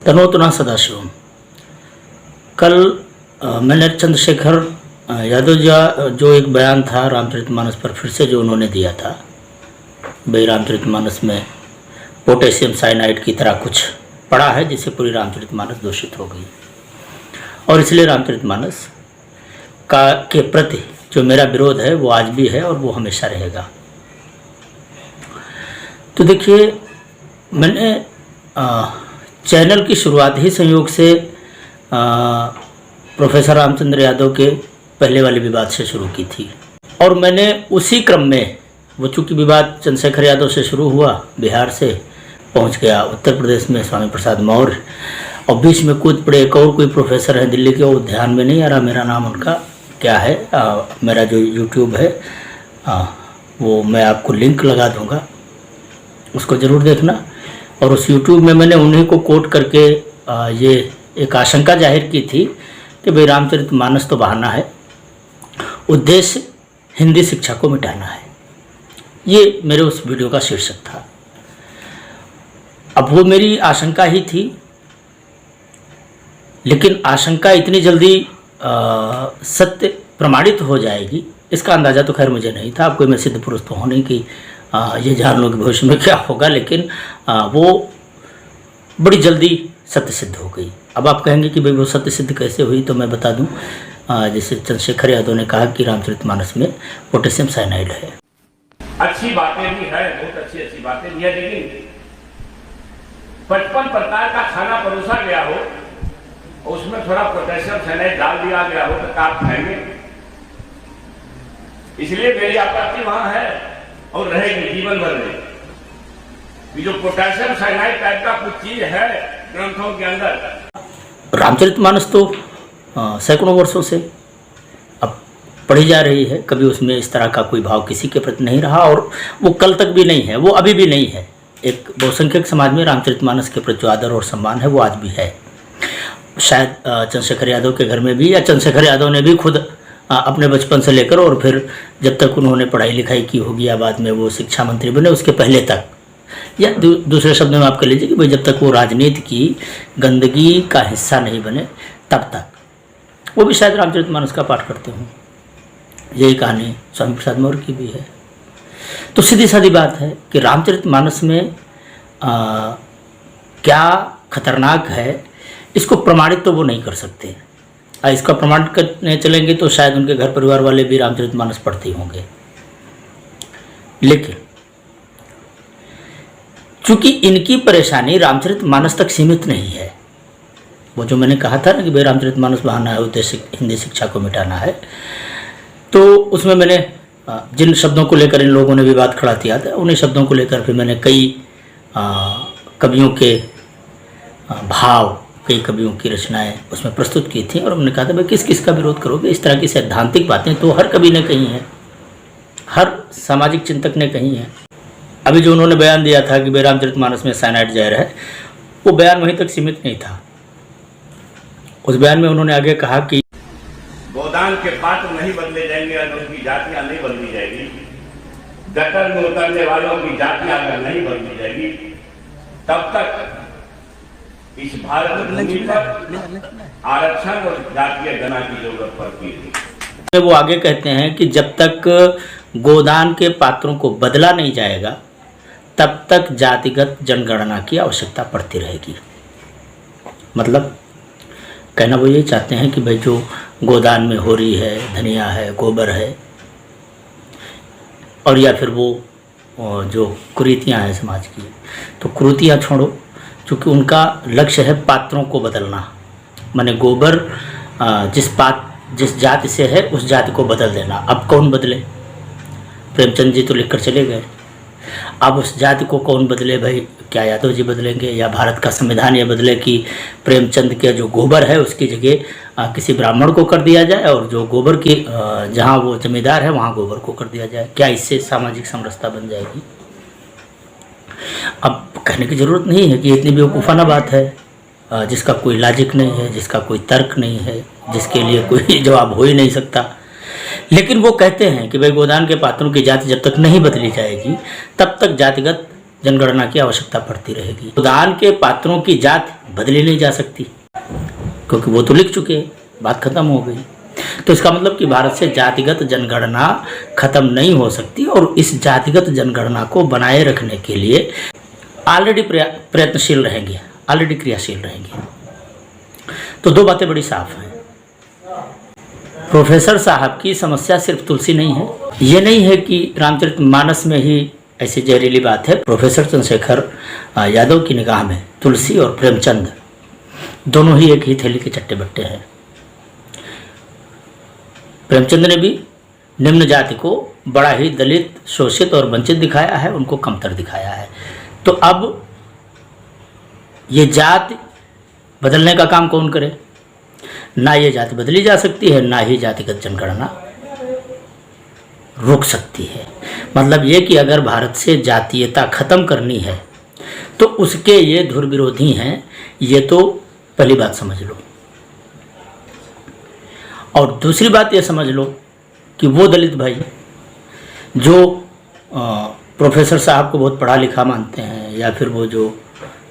तनोतना सदाशिवम। कल मैंने चंद्रशेखर यादव जो एक बयान था रामचरितमानस पर फिर से जो उन्होंने दिया था, भाई रामचरितमानस में पोटेशियम साइनाइड की तरह कुछ पड़ा है जिससे पूरी रामचरितमानस दूषित हो गई, और इसलिए रामचरितमानस के प्रति जो मेरा विरोध है वो आज भी है और वो हमेशा रहेगा। तो देखिए, मैंने चैनल की शुरुआत ही संयोग से प्रोफेसर रामचंद्र यादव के पहले वाले विवाद से शुरू की थी, और मैंने उसी क्रम में वो चूँकि विवाद चंद्रशेखर यादव से शुरू हुआ, बिहार से पहुंच गया उत्तर प्रदेश में स्वामी प्रसाद मौर्य, और बीच में कूद पड़े एक और कोई प्रोफेसर है दिल्ली के, वो ध्यान में नहीं आ रहा मेरा नाम उनका क्या है। मेरा जो यूट्यूब है वो मैं आपको लिंक लगा दूंगा, उसको ज़रूर देखना। और उस यूट्यूब में मैंने उन्हीं को कोट करके ये एक आशंका जाहिर की थी कि भाई रामचरितमानस तो बहाना है, उद्देश्य हिंदी शिक्षा को मिटाना है। ये मेरे उस वीडियो का शीर्षक था। अब वो मेरी आशंका ही थी, लेकिन आशंका इतनी जल्दी सत्य प्रमाणित हो जाएगी इसका अंदाज़ा तो खैर मुझे नहीं था। अब कोई मैं सिद्ध पुरुष तो होने की ये जान लो कि भविष्य में क्या होगा, लेकिन वो बड़ी जल्दी सत्य सिद्ध हो गई। अब आप कहेंगे कि भाई वो सत्य सिद्ध कैसे हुई, तो मैं बता दूं, जैसे चंद्रशेखर यादव ने कहा कि रामचरितमानस में पोटेशियम साइनाइड है। अच्छी बातें भी है, बहुत अच्छी बातें भी है, लेकिन 55 प्रकार का खाना परोसा गया हो, उसमें थोड़ा पोटेशियम साइनाइड डाल दिया गया हो तो आप खाएंगे। इसलिए मेरी आपत्ति वहां है और रहेगी जीवन भर में। जो पोटेशियम साइनाइड टाइप का कुछ चीज है ग्रंथों के अंदर। रामचरितमानस तो सैकड़ों वर्षों से अब पढ़ी जा रही है, कभी उसमें इस तरह का कोई भाव किसी के प्रति नहीं रहा, और वो कल तक भी नहीं है, वो अभी भी नहीं है। एक बहुसंख्यक समाज में रामचरितमानस के प्रति जो आदर और सम्मान है वो आज भी है। शायद चंद्रशेखर यादव के घर में भी, या चंद्रशेखर यादव ने भी खुद अपने बचपन से लेकर और फिर जब तक उन्होंने पढ़ाई लिखाई की होगी या बाद में वो शिक्षा मंत्री बने उसके पहले तक, या दूसरे शब्दों में आप कह लीजिए कि भाई जब तक वो राजनीति की गंदगी का हिस्सा नहीं बने तब तक वो भी शायद रामचरितमानस का पाठ करते हों। यही कहानी स्वामी प्रसाद मौर्य की भी है। तो सीधी सादी बात है कि रामचरितमानस में क्या खतरनाक है, इसको प्रमाणित तो वो नहीं कर सकते। इसका प्रमाण करने चलेंगे तो शायद उनके घर परिवार वाले भी रामचरितमानस पढ़ते होंगे, लेकिन चूंकि इनकी परेशानी रामचरितमानस तक सीमित नहीं है, वो जो मैंने कहा था ना कि भाई रामचरितमानस बहाना है, उद्देश्य हिंदी शिक्षा को मिटाना है, तो उसमें मैंने जिन शब्दों को लेकर इन लोगों ने विवाद खड़ा किया था, उन्हीं शब्दों को लेकर फिर मैंने कई कवियों के भाव, कई कवियों की रचनाएं उसमें प्रस्तुत की थी, और उन्होंने कहा था भाई किस किस का विरोध करोगे। इस तरह की सैद्धांतिक बातें तो हर कवि ने कही हैं, हर सामाजिक चिंतक ने कही हैं। अभी जो उन्होंने बयान दिया था कि भाई रामचरितमानस में साइनाइड जहर है, वो बयान वहीं तक सीमित नहीं था। उस बयान में उन्होंने आगे कहा कि गोदान के पात्र नहीं बदले जाएंगे और उनकी जातियां नहीं बदली जाएगी, गटर में उतरने वालों की जातियां अगर नहीं बदली जाएगी तब तक इस भारत भूमि पर आरक्षण और जातीय गणना की जरूरत पड़ती है। वो आगे कहते हैं कि जब तक गोदान के पात्रों को बदला नहीं जाएगा तब तक जातिगत जनगणना की आवश्यकता पड़ती रहेगी। मतलब कहना वो ये चाहते हैं कि भाई जो गोदान में होरी है, धनिया है, गोबर है, और या फिर वो जो कुरीतियाँ हैं समाज की, तो कुरीतियाँ छोड़ो, क्योंकि उनका लक्ष्य है पात्रों को बदलना। माने गोबर जिस जाति से है उस जाति को बदल देना। अब कौन बदले? प्रेमचंद जी तो लिखकर चले गए, अब उस जाति को कौन बदले भाई? क्या यादव जी बदलेंगे, या भारत का संविधान ये बदले कि प्रेमचंद के जो गोबर है उसकी जगह किसी ब्राह्मण को कर दिया जाए, और जो गोबर की जहाँ वो जमींदार है वहाँ गोबर को कर दिया जाए? क्या इससे सामाजिक समरसता बन जाएगी? अब कहने की ज़रूरत नहीं है कि इतनी बेवकूफ़ाना बात है जिसका कोई लॉजिक नहीं है, जिसका कोई तर्क नहीं है, जिसके लिए कोई जवाब हो ही नहीं सकता। लेकिन वो कहते हैं कि भाई गोदान के पात्रों की जाति जब तक नहीं बदली जाएगी तब तक जातिगत जनगणना की आवश्यकता पड़ती रहेगी। गोदान के पात्रों की जात बदली नहीं जा सकती, क्योंकि वो तो लिख चुके हैं, बात खत्म हो गई। तो इसका मतलब कि भारत से जातिगत जनगणना खत्म नहीं हो सकती, और इस जातिगत जनगणना को बनाए रखने के लिए ऑलरेडी प्रयत्नशील रहेंगे, ऑलरेडी क्रियाशील रहेंगे। तो दो बातें बड़ी साफ हैं। प्रोफेसर साहब की समस्या सिर्फ तुलसी नहीं है। ये नहीं है कि रामचरितमानस में ही ऐसी जहरीली बात है। प्रोफेसर चंद्रशेखर यादव की निगाह में तुलसी और प्रेमचंद दोनों ही एक ही थैली के चट्टे बट्टे हैं। प्रेमचंद ने भी निम्न जाति को बड़ा ही दलित, शोषित और वंचित दिखाया है, उनको कमतर दिखाया है। तो अब ये जाति बदलने का काम कौन करे? ना ये जाति बदली जा सकती है, ना ही जातिगत जनगणना रोक सकती है। मतलब ये कि अगर भारत से जातीयता खत्म करनी है तो उसके ये धुर विरोधी हैं, ये तो पहली बात समझ लो। और दूसरी बात ये समझ लो कि वो दलित भाई जो प्रोफेसर साहब को बहुत पढ़ा लिखा मानते हैं, या फिर वो जो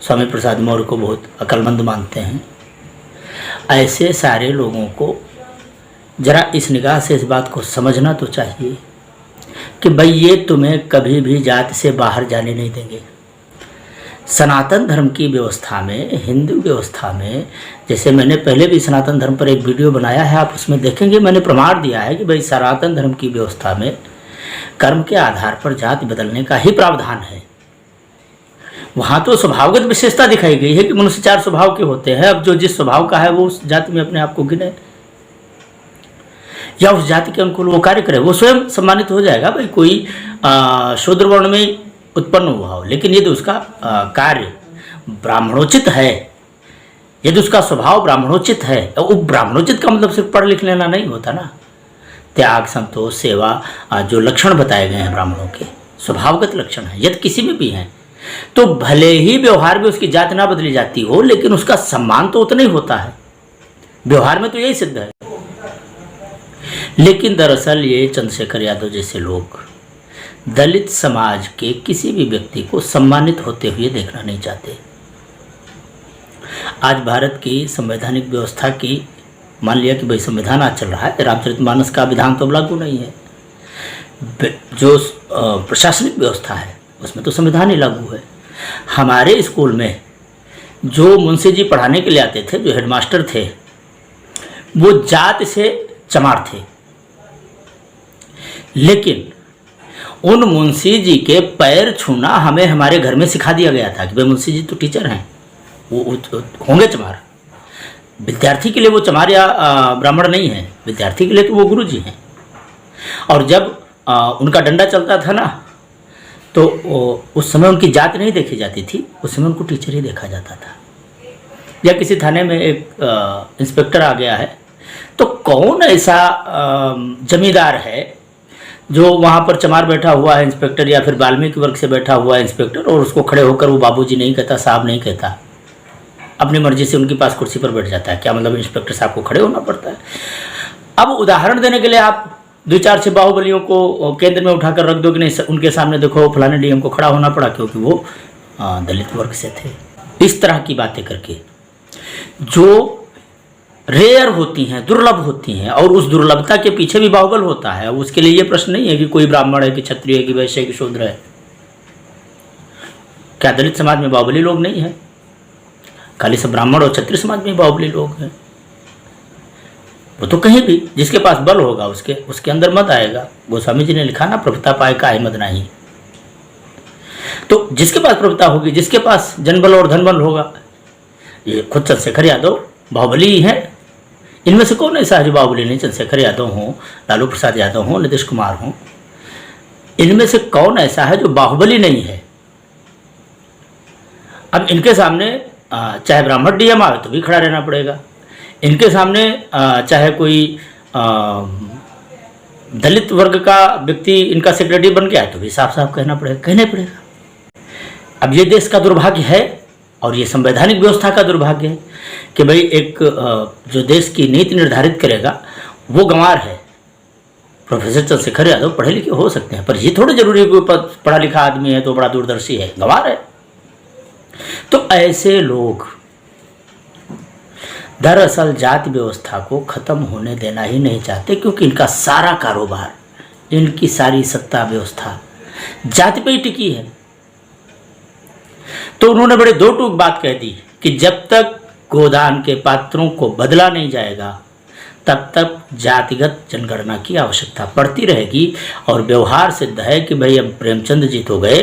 स्वामी प्रसाद मौर्य को बहुत अक्लमंद मानते हैं, ऐसे सारे लोगों को जरा इस निगाह से इस बात को समझना तो चाहिए कि भाई ये तुम्हें कभी भी जाति से बाहर जाने नहीं देंगे। सनातन धर्म की व्यवस्था में, हिंदू व्यवस्था में, जैसे मैंने पहले भी सनातन धर्म पर एक वीडियो बनाया है, आप उसमें देखेंगे मैंने प्रमाण दिया है कि भाई सनातन धर्म की व्यवस्था में कर्म के आधार पर जाति बदलने का ही प्रावधान है। वहाँ तो स्वभावगत विशेषता दिखाई गई है कि मनुष्य 4 स्वभाव के होते हैं। अब जो जिस स्वभाव का है वो उस जाति में अपने आप को गिने या उस जाति के अनुकूल वो कार्य करे, वो स्वयं सम्मानित हो जाएगा। भाई कोई शूद्र वर्ण में उत्पन्न हुआ हो, लेकिन यदि उसका कार्य ब्राह्मणोचित है, यदि उसका स्वभाव ब्राह्मणोचित है, तो वो ब्राह्मणोचित का मतलब सिर्फ पढ़ लिख लेना नहीं होता ना। त्याग, संतोष, सेवा, जो लक्षण बताए गए हैं ब्राह्मणों के, स्वभावगत लक्षण है, यदि किसी में भी हैं, तो भले ही व्यवहार में उसकी जाति ना बदली जाती हो, लेकिन उसका सम्मान तो उतना ही होता है। व्यवहार में तो यही सिद्ध है। लेकिन दरअसल ये चंद्रशेखर यादव जैसे लोग दलित समाज के किसी भी व्यक्ति को सम्मानित होते हुए देखना नहीं चाहते। आज भारत की संवैधानिक व्यवस्था की, मान लिया कि भाई संविधान आज चल रहा है, रामचरितमानस का विधान तो लागू नहीं है। जो प्रशासनिक व्यवस्था है उसमें तो संविधान ही लागू है। हमारे स्कूल में जो मुंशी जी पढ़ाने के लिए आते थे, जो हेडमास्टर थे, वो जात से चमार थे, लेकिन उन मुंशी जी के पैर छूना हमें हमारे घर में सिखा दिया गया था कि भाई मुंशी जी तो टीचर हैं, वो होंगे चमार। विद्यार्थी के लिए वो चमार या ब्राह्मण नहीं है, विद्यार्थी के लिए तो वो गुरु जी हैं। और जब उनका डंडा चलता था ना, तो उस समय उनकी जात नहीं देखी जाती थी, उस समय उनको टीचर ही देखा जाता था। या किसी थाने में एक इंस्पेक्टर आ गया है, तो कौन ऐसा जमींदार है जो वहाँ पर चमार बैठा हुआ है इंस्पेक्टर, या फिर वाल्मीकि वर्ग से बैठा हुआ है इंस्पेक्टर, और उसको खड़े होकर वो बाबूजी नहीं कहता, साहब नहीं कहता, अपनी मर्जी से उनके पास कुर्सी पर बैठ जाता है। क्या मतलब इंस्पेक्टर साहब को खड़े होना पड़ता है? अब उदाहरण देने के लिए आप 2-4 बाहुबलियों को केंद्र में उठाकर रख दो कि नहीं, उनके सामने देखो फलाने डीएम को खड़ा होना पड़ा क्योंकि वो दलित वर्ग से थे। इस तरह की बातें करके जो रेयर होती हैं, दुर्लभ होती हैं, और उस दुर्लभता के पीछे भी बाहुबल होता है। उसके लिए ये प्रश्न नहीं है कि कोई ब्राह्मण है कि क्षत्रिय है कि वैश्य है कि शूद्र है। क्या दलित समाज में बाहुबली लोग नहीं है? खाली सब ब्राह्मण और क्षत्रिय समाज में बाहुबली लोग हैं? वो तो कहीं भी जिसके पास बल होगा उसके अंदर मत आएगा। गोस्वामी जी ने लिखा ना, प्रभुता पाए काहे मद नहीं। तो जिसके पास प्रभुता होगी, जिसके पास जनबल और धनबल होगा, ये खुद चंद्रशेखर यादव बाहुबली ही है। इनमें से कौन ऐसा है जो बाहुबली नहीं? चंद्रशेखर यादव हों, लालू प्रसाद यादव हों, नीतीश कुमार हों, इनमें से कौन ऐसा है जो बाहुबली नहीं है? अब इनके सामने चाहे ब्राह्मण डीएम आए तो भी खड़ा रहना पड़ेगा। इनके सामने चाहे कोई दलित वर्ग का व्यक्ति इनका सेक्रेटरी बन गया तो भी साफ साफ कहना पड़ेगा। अब ये देश का दुर्भाग्य है और ये संवैधानिक व्यवस्था का दुर्भाग्य है कि भाई एक जो देश की नीति निर्धारित करेगा वो गंवार है, प्रोफेसर चंद्रशेखर यादव पढ़े लिखे हो सकते हैं, पर ये थोड़ा जरूरी है कोई पढ़ा लिखा आदमी है तो बड़ा दूरदर्शी है, गंवार है। तो ऐसे लोग दरअसल जाति व्यवस्था को खत्म होने देना ही नहीं चाहते, क्योंकि इनका सारा कारोबार, इनकी सारी सत्ता व्यवस्था जाति पे ही टिकी है। तो उन्होंने बड़े दो टूक बात कह दी कि जब तक गोदान के पात्रों को बदला नहीं जाएगा तब तक जातिगत जनगणना की आवश्यकता पड़ती रहेगी। और व्यवहार सिद्ध है कि भाई अब प्रेमचंद जी तो गए,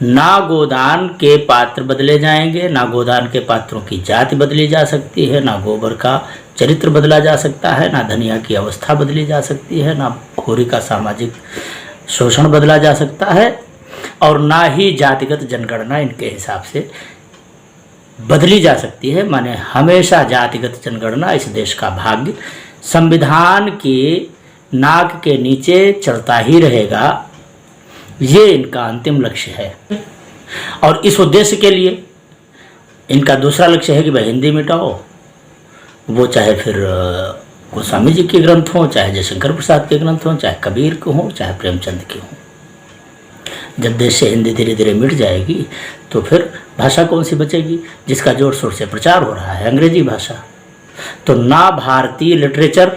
ना गोदान के पात्र बदले जाएंगे, ना गोदान के पात्रों की जाति बदली जा सकती है, ना गोबर का चरित्र बदला जा सकता है, ना धनिया की अवस्था बदली जा सकती है, ना होरी का सामाजिक शोषण बदला जा सकता है, और ना ही जातिगत जनगणना इनके हिसाब से बदली जा सकती है। माने हमेशा जातिगत जनगणना इस देश का भाग्य संविधान के नाक के नीचे चलता ही रहेगा, ये इनका अंतिम लक्ष्य है। और इस उद्देश्य के लिए इनका दूसरा लक्ष्य है कि भाई हिंदी मिटाओ, वो चाहे फिर गोस्वामी जी के ग्रंथ हों, चाहे जयशंकर प्रसाद के ग्रंथ हों, चाहे कबीर के हों, चाहे प्रेमचंद के हों। जब देश से हिंदी धीरे धीरे मिट जाएगी तो फिर भाषा कौन सी बचेगी जिसका जोर शोर से प्रचार हो रहा है, अंग्रेजी भाषा। तो ना भारतीय लिटरेचर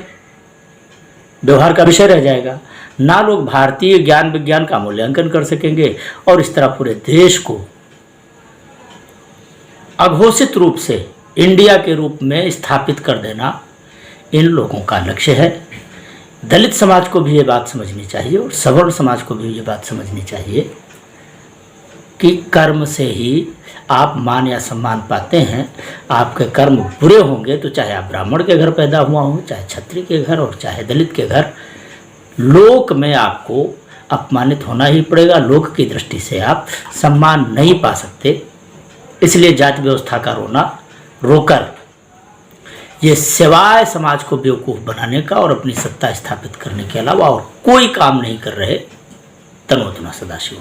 व्यवहार का विषय रह जाएगा, ना लोग भारतीय ज्ञान विज्ञान का मूल्यांकन कर सकेंगे, और इस तरह पूरे देश को अघोषित रूप से इंडिया के रूप में स्थापित कर देना इन लोगों का लक्ष्य है। दलित समाज को भी ये बात समझनी चाहिए और सवर्ण समाज को भी ये बात समझनी चाहिए कि कर्म से ही आप मान या सम्मान पाते हैं। आपके कर्म बुरे होंगे तो चाहे आप ब्राह्मण के घर पैदा हुआ हो, चाहे क्षत्रिय के घर और चाहे दलित के घर, लोक में आपको अपमानित होना ही पड़ेगा। लोक की दृष्टि से आप सम्मान नहीं पा सकते। इसलिए जाति व्यवस्था का रोना रोकर ये सिवाय समाज को बेवकूफ़ बनाने का और अपनी सत्ता स्थापित करने के अलावा और कोई काम नहीं कर रहे तनोतना सदाशिव।